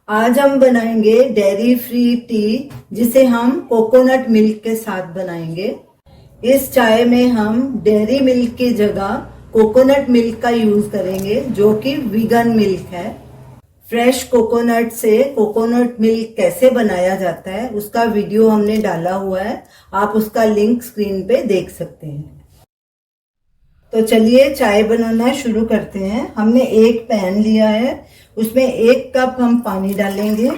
आज हम बनाएंगे डेयरी फ्री टी, जिसे हम कोकोनट मिल्क के साथ बनाएंगे। इस चाय में हम डेयरी मिल्क की जगह कोकोनट मिल्क का यूज करेंगे, जो कि वीगन मिल्क है। फ्रेश कोकोनट से कोकोनट मिल्क कैसे बनाया जाता है उसका वीडियो हमने डाला हुआ है, आप उसका लिंक स्क्रीन पे देख सकते हैं। तो चलिए चाय बनाना शुरू करते हैं। हमने एक पैन लिया है, उसमें 1 कप हम पानी डालेंगे।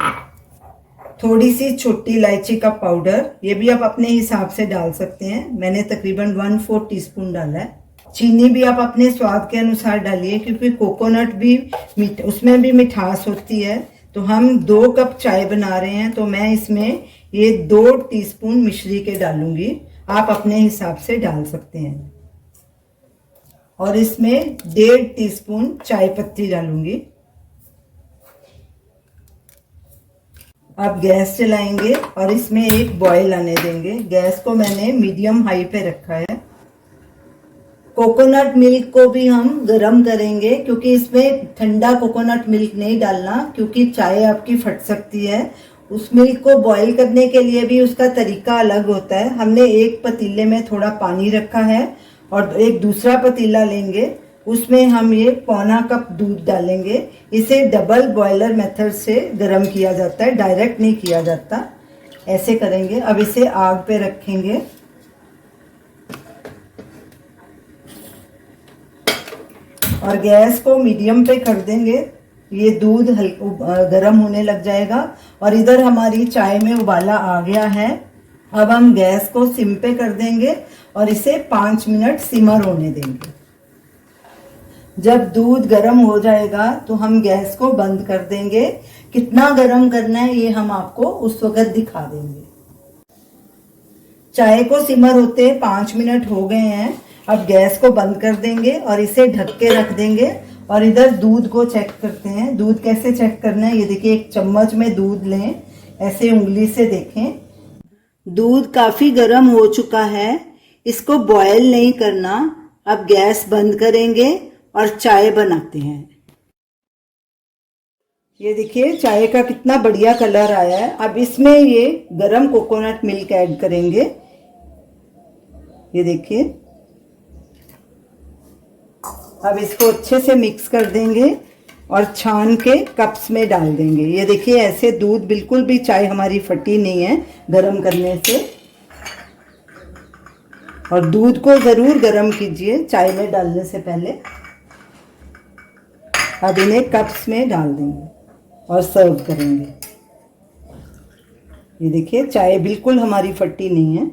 थोड़ी सी छोटी इलायची का पाउडर, ये भी आप अपने हिसाब से डाल सकते हैं। मैंने तकरीबन 1/4 टीस्पून डाला है। चीनी भी आप अपने स्वाद के अनुसार डालिए, क्योंकि कोकोनट भी उसमें भी मिठास होती है। तो हम 2 कप चाय बना रहे हैं, तो मैं इसमें ये 2 टीस्पून मिश्री के डालूंगी। आप अपने हिसाब से डाल सकते हैं। और इसमें 1.5 टीस्पून चाय पत्ती डालूंगी। अब गैस चलाएंगे और इसमें एक बॉईल आने देंगे। गैस को मैंने मीडियम हाई पे रखा है। कोकोनट मिल्क को भी हम गरम करेंगे, क्योंकि इसमें ठंडा कोकोनट मिल्क नहीं डालना, क्योंकि चाय आपकी फट सकती है। उस मिल्क को बॉईल करने के लिए भी उसका तरीका अलग होता है। हमने एक पतीले में थोड़ा पानी रखा है और एक दूसरा पतीला लेंगे, उसमें हम ये 1/4 कप दूध डालेंगे। इसे डबल बॉयलर मेथड से गर्म किया जाता है, डायरेक्ट नहीं किया जाता। ऐसे करेंगे। अब इसे आग पे रखेंगे और गैस को मीडियम पे कर देंगे। ये दूध गर्म होने लग जाएगा और इधर हमारी चाय में उबाला आ गया है। अब हम गैस को सिम पे कर देंगे और इसे 5 मिनट सिमर होने देंगे। जब दूध गर्म हो जाएगा तो हम गैस को बंद कर देंगे। कितना गर्म करना है ये हम आपको उस वक्त दिखा देंगे। चाय को सिमर होते 5 मिनट हो गए हैं। अब गैस को बंद कर देंगे और इसे ढक के रख देंगे। और इधर दूध को चेक करते हैं। दूध कैसे चेक करना है, ये देखिए, एक चम्मच में दूध लें, ऐसे उंगली से देखें। दूध काफी गर्म हो चुका है, इसको बॉयल नहीं करना। अब गैस बंद करेंगे और चाय बनाते हैं। ये देखिए चाय का कितना बढ़िया कलर आया है। अब इसमें ये गरम कोकोनट मिल्क ऐड करेंगे। ये देखिए, अब इसको अच्छे से मिक्स कर देंगे और छान के कप्स में डाल देंगे। ये देखिए, ऐसे दूध बिल्कुल भी चाय हमारी फटी नहीं है गरम करने से। और दूध को जरूर गरम कीजिए चाय में डालने से पहले। अब इन्हें कप्स में डाल देंगे और सर्व करेंगे। ये देखिए, चाय बिल्कुल हमारी फटी नहीं है।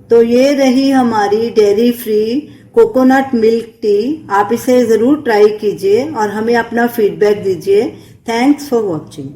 तो ये रही हमारी dairy free coconut milk tea. आप इसे ज़रूर ट्राई कीजिए और हमें अपना फीडबैक दीजिए। Thanks for watching.